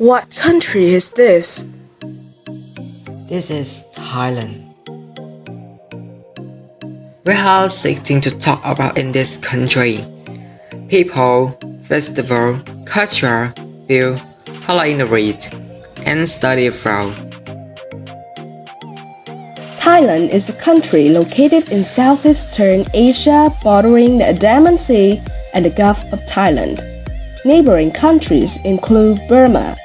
What country is this? This is Thailand. We have something to talk about in this country. People, festival, culture, view, culinary, and study abroad. Thailand is a country located in southeastern Asia bordering the Andaman Sea and the Gulf of Thailand. Neighboring countries include Burma,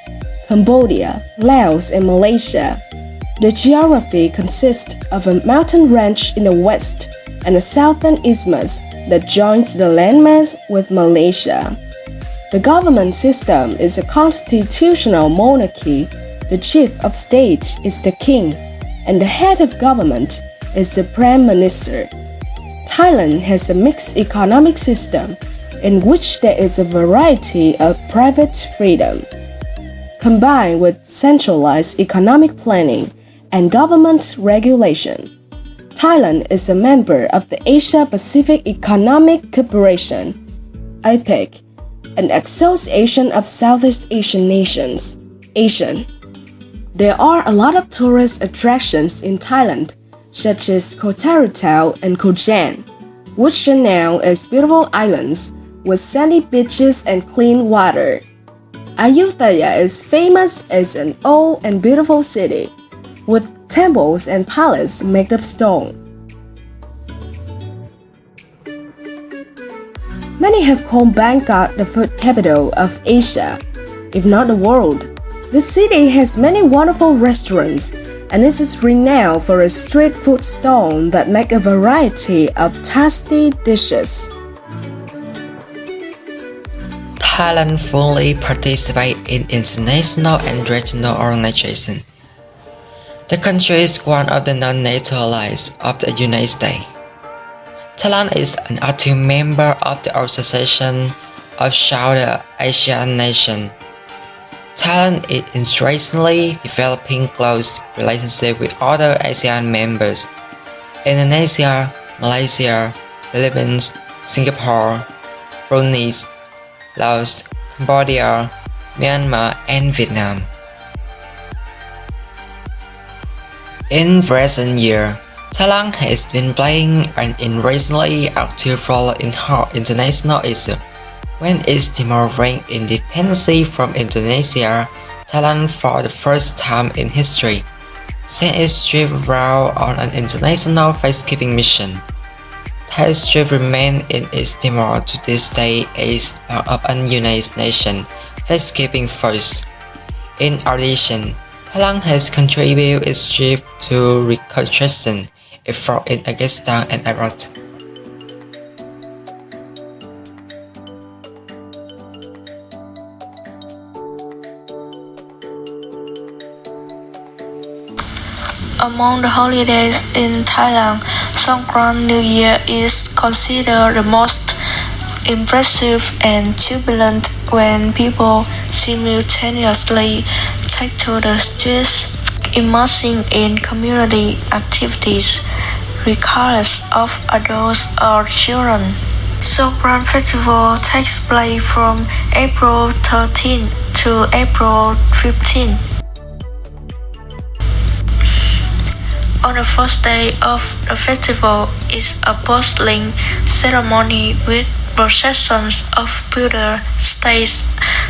Cambodia, Laos, and Malaysia. The geography consists of a mountain range in the west and a southern isthmus that joins the landmass with Malaysia. The government system is a constitutional monarchy. The chief of state is the king, and the head of government is the prime minister. Thailand has a mixed economic system in which there is a variety of private freedom, combined with centralized economic planning and government regulation. Thailand is a member of the Asia-Pacific Economic Cooperation, APEC, an association of Southeast Asian nations, ASEAN. There are a lot of tourist attractions in Thailand, such as Koh Tao and Koh Jan, which are now as beautiful islands with sandy beaches and clean water. Ayutthaya is famous as an old and beautiful city, with temples and palaces made of stone. Many have called Bangkok the food capital of Asia, if not the world. The city has many wonderful restaurants, and it is renowned for a street food stall that make a variety of tasty dishes. Thailand fully participates in international and regional organizations. The country is one of the non-naturalized of the United States. Thailand is an active member of the Association of South Asian Nations. Thailand is increasingly developing close relationships with other ASEAN members: Indonesia, Malaysia, Philippines, Singapore, Brunei, Laos, Cambodia, Myanmar, and Vietnam. In recent years, Thailand has been playing an increasingly active role in international issues. When East Timor gained independence from Indonesia, Thailand for the first time in history sent its troops abroad on an international peacekeeping mission. Thai troops remain in East Timor to this day as part of a United Nations peacekeeping force. In addition, Thailand has contributed its troops to reconstruction efforts in Afghanistan and Iraq. Among the holidays in Thailand, Songkran New Year is considered the most impressive and jubilant when people simultaneously take to the streets, immersing in community activities, regardless of adults or children. Songkran Festival takes place from April 13 to April 15. On the first day of the festival is a bustling ceremony with processions of Buddha statues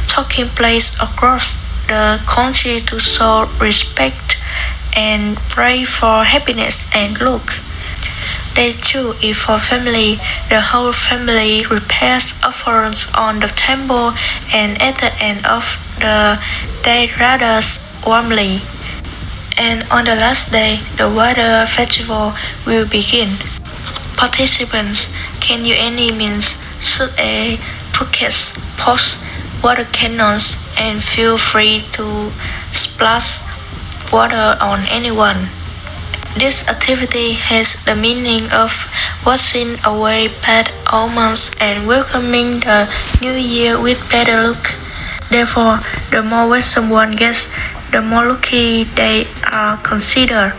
taking place across the country to show respect and pray for happiness and luck. Day 2 is for family. The whole family prepares offerings on the temple and at the end of the day gathers warmly. And on the last day, the water festival will begin. Participants can use any means such as buckets, pots, water cannons, and feel free to splash water on anyone. This activity has the meaning of washing away bad omens and welcoming the new year with better luck. Therefore, the more wisdom one gets, the more lucky they are considered.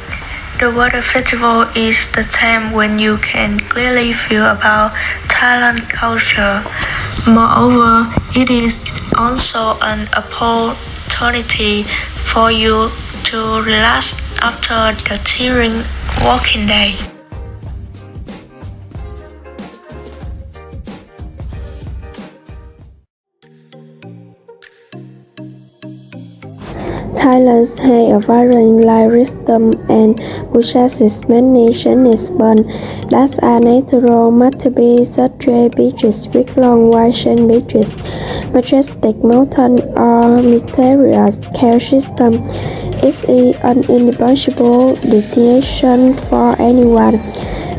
The water festival is the time when you can clearly feel about Thailand culture. Moreover, it is also an opportunity for you to relax after the tiring working day. Thailand has a varying life rhythm and possesses many scenic spots that are natural masterpieces such as beaches with long white sand beaches, majestic mountains, or mysterious cave systems. It's an inevitable destination for anyone,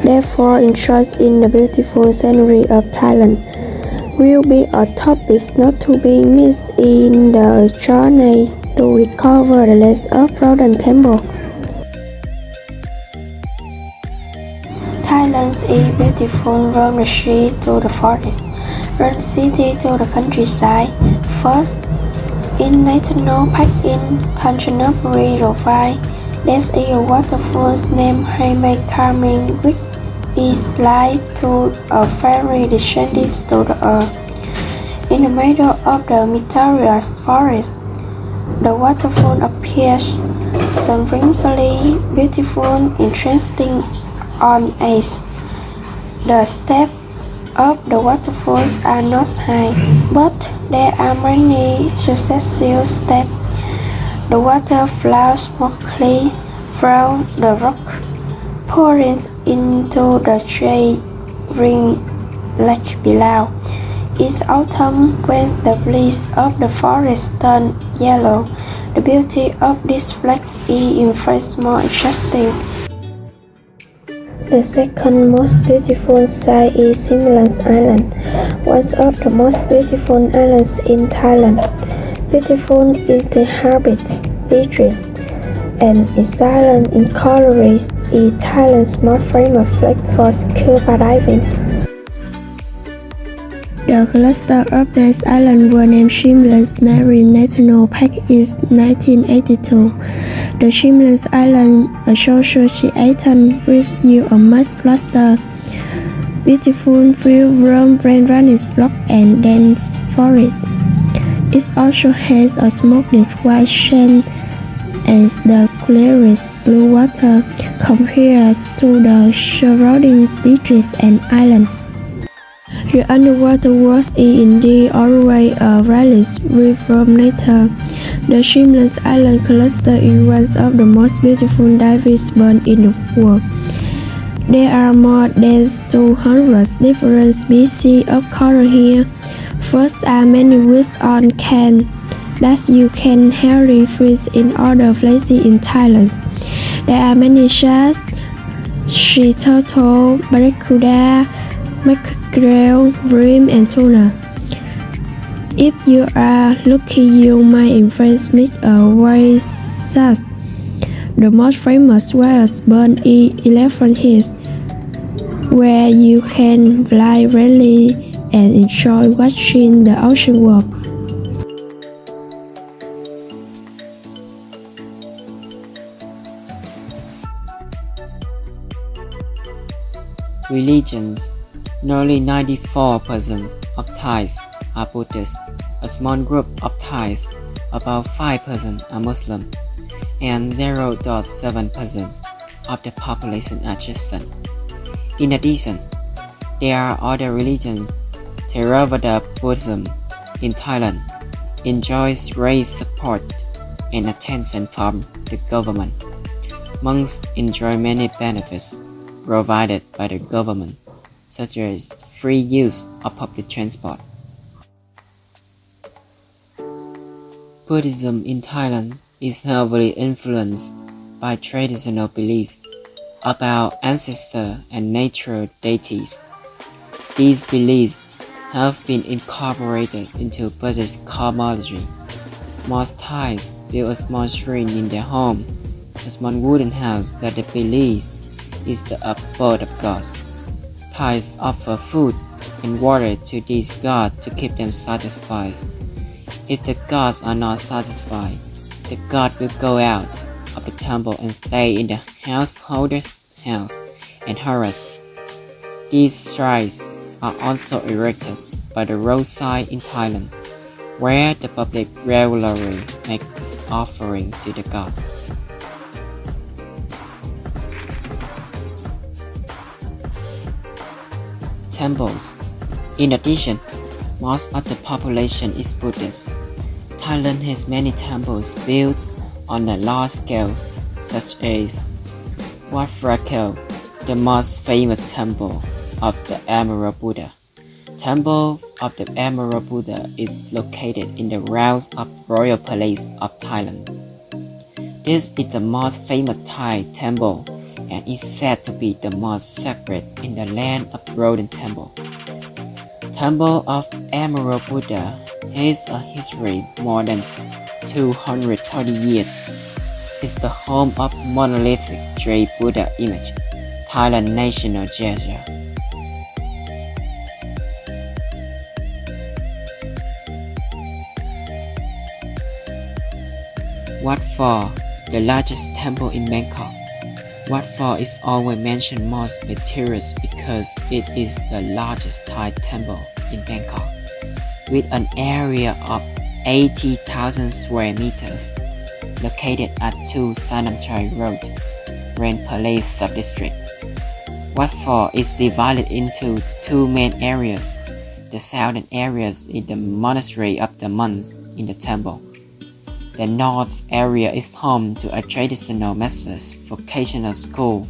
therefore interested in the beautiful scenery of Thailand. Will be a topic not to be missed in the journey to recover the rest of Frozen Temple. Thailand's is beautiful from the sea to the forest, from the city to the countryside. First, in National Park in Kanchanaburi Rovai, there's a waterfall named Haimei Calming which is like to a fairy descending to the earth. In the middle of the mysterious forest, the waterfall appears surprisingly beautiful, interesting on ice. The steps of the waterfalls are not high, but there are many successive steps. The water flows smoothly from the rock, pouring into the shining lake below. It's autumn when the leaves of the forest turn yellow. The beauty of this lake is in fact more interesting. The second most beautiful site is Simlan's Island, one of the most beautiful islands in Thailand. Beautiful is the habits, beaches, and its island in Colorado is Thailand's most famous lake for scuba diving. The cluster of nice islands were named Shimla's Marine National Park in 1982. The Shimla's Island Association which you a much cluster beautiful view from rainforest flock and dense forest. It also has a smokeless white sand and the clearest blue water compared to the surrounding beaches and islands. The underwater world is indeed always a rarest view from nature. The Shimla's Island cluster is one of the most beautiful diving spots in the world. There are more than 200 different species of coral here. First are many fish on can that you can hardly fish in other places in Thailand. There are many sharks, sea turtle, barracuda, mackerel, bream, and tuna. If you are lucky, you might in fact meet a white shark. The most famous whales bird is Elephant Head, where you can fly freely and enjoy watching the ocean world. Religions. Nearly 94% of Thais are Buddhist. A small group of Thais, about 5%, are Muslim, and 0.7% of the population are Christian. In addition, there are other religions. Theravada Buddhism in Thailand enjoys great support and attention from the government. Monks enjoy many benefits provided by the government, such as free use of public transport. Buddhism in Thailand is heavily influenced by traditional beliefs about ancestors and natural deities. These beliefs have been incorporated into Buddhist cosmology. Most Thais build a small shrine in their home, a small wooden house that they believe is the abode of gods. Thais offer food and water to these gods to keep them satisfied. If the gods are not satisfied, the god will go out of the temple and stay in the householder's house and harass. These shrines are also erected by the roadside in Thailand, where the public regularly makes offering to the gods. Temples. In addition, most of the population is Buddhist. Thailand has many temples built on a large scale, such as Wat Phra Kaew, the most famous temple of the Emerald Buddha. Temple of the Emerald Buddha is located in the grounds of Royal Palace of Thailand. This is the most famous Thai temple and is said to be the most sacred in the land of Golden Temple. Temple of Emerald Buddha has a history more than 230 years. It's the home of monolithic jade Buddha image, Thailand national treasure. Wat Phra, the largest temple in Bangkok. Wat Phra is always mentioned most by tourists because it is the largest Thai temple in Bangkok, with an area of 80,000 square meters, located at 2 Sanam Chai Road, Ren Palais Sub-District. Wat Phra is divided into 2 main areas. The southern area is the monastery of the monks in the temple. The north area is home to a traditional Masters vocational school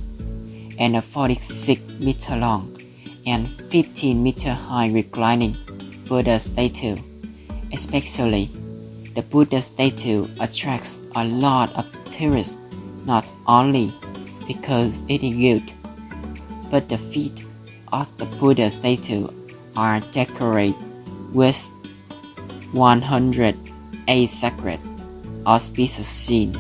and a 46-meter long and 15-meter high reclining Buddha statue. Especially, the Buddha statue attracts a lot of tourists, not only because it is good, but the feet of the Buddha statue are decorated with 108 sacred auspicious scenes.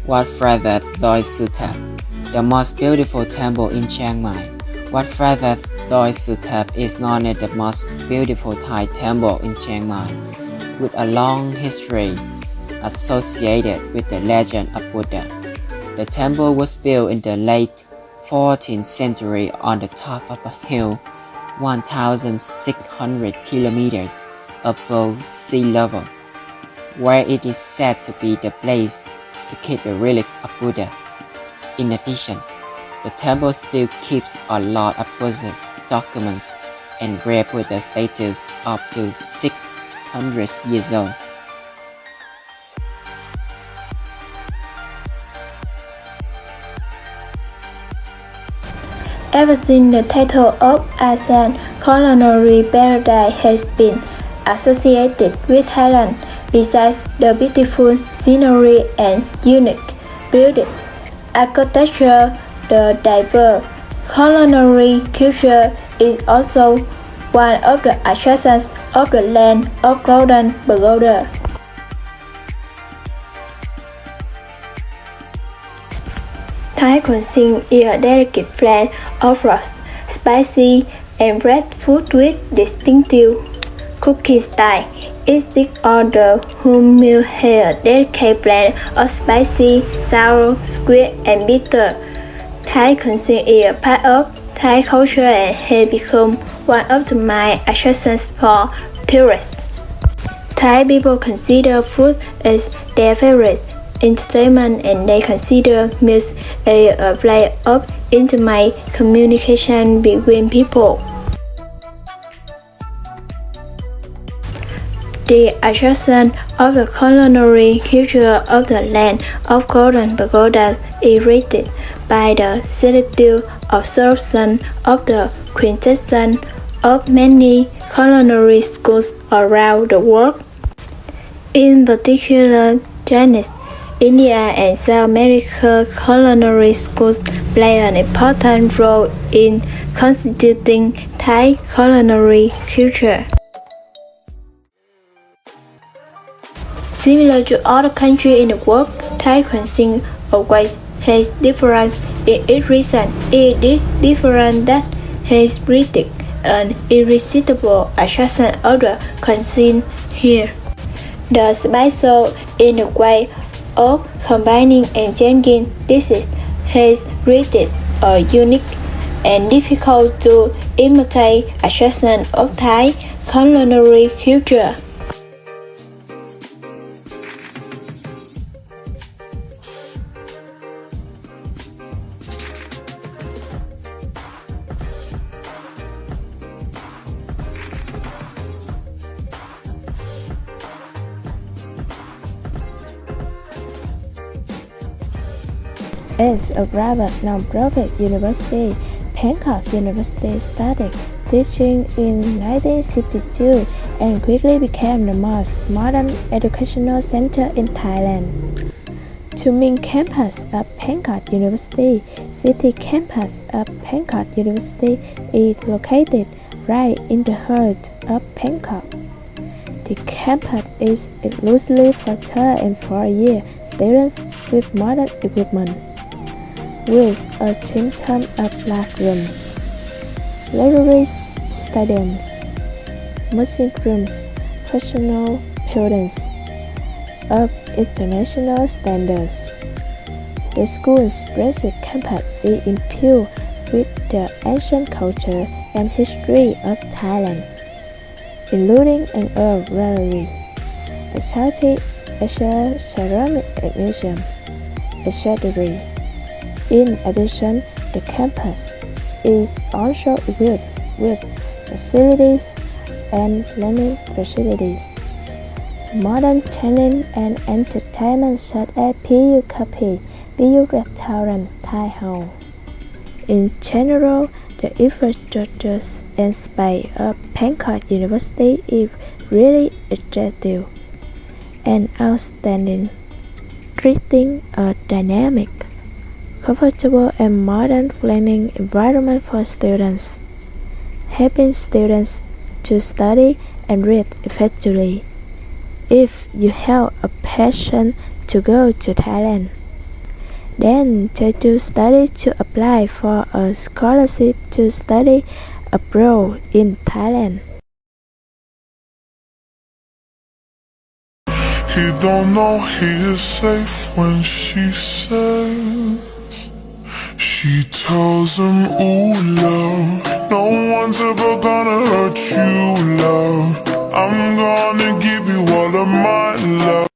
Wat Phra Doi Suthep, the most beautiful temple in Chiang Mai. Wat Phra Doi Suthep is known as the most beautiful Thai temple in Chiang Mai, with a long history associated with the legend of Buddha. The temple was built in the late 14th century on the top of a hill 1,600 kilometers above sea level, where it is said to be the place to keep the relics of Buddha. In addition, the temple still keeps a lot of Buddhist documents and rare Buddha statues up to 600 years old. Ever since the title of ASEAN Culinary Paradise has been associated with Thailand, besides the beautiful scenery and unique building architecture, the diverse culinary culture is also one of the attractions of the land of Golden Pagoda. Thai cuisine is a delicate blend of raw, spicy, and red food with distinctive cooking style. Each dish or the home meal has a delicate blend of spicy, sour, sweet, and bitter. Thai cuisine is a part of Thai culture and has become one of the main attractions for tourists. Thai people consider food as their favorite entertainment and they consider meals as a way of intimate communication between people. The adjustment of the culinary culture of the land of golden pagodas is rated by the selective absorption of the quintessence of many culinary schools around the world. In particular, Chinese, India and South America culinary schools play an important role in constituting Thai culinary culture. Similar to other countries in the world, Thai cuisine always has difference in its reason. It is different that has brought an irresistible attraction of the cuisine here. The special in the way of combining and changing dishes has created a unique and difficult to imitate attraction of Thai culinary culture. Is a private non-profit university. Bangkok University started teaching in 1962 and quickly became the most modern educational center in Thailand. Two main campuses of Bangkok University. City campus of Bangkok University is located right in the heart of Bangkok. The campus is exclusively for third and fourth-year students with modern equipment, with a ton of classrooms, libraries, stadiums, music rooms, professional buildings of international standards. The school's basic campus is imbued with the ancient culture and history of Thailand, including an art gallery, a Southeast Asia ceramic museum, etc. In addition, the campus is also equipped with facilities and learning facilities, modern training and entertainment such as PU Cafe, PU Restaurant, Thai Hall. In general, the infrastructure and space of Bangkok University is really attractive and outstanding, creating a dynamic, comfortable and modern learning environment for students, helping students to study and read effectively. If you have a passion to go to Thailand, then try to study to apply for a scholarship to study abroad in Thailand. He don't know he is safe when she says, she tells him, ooh, love, no one's ever gonna hurt you, love. I'm gonna give you all of my love.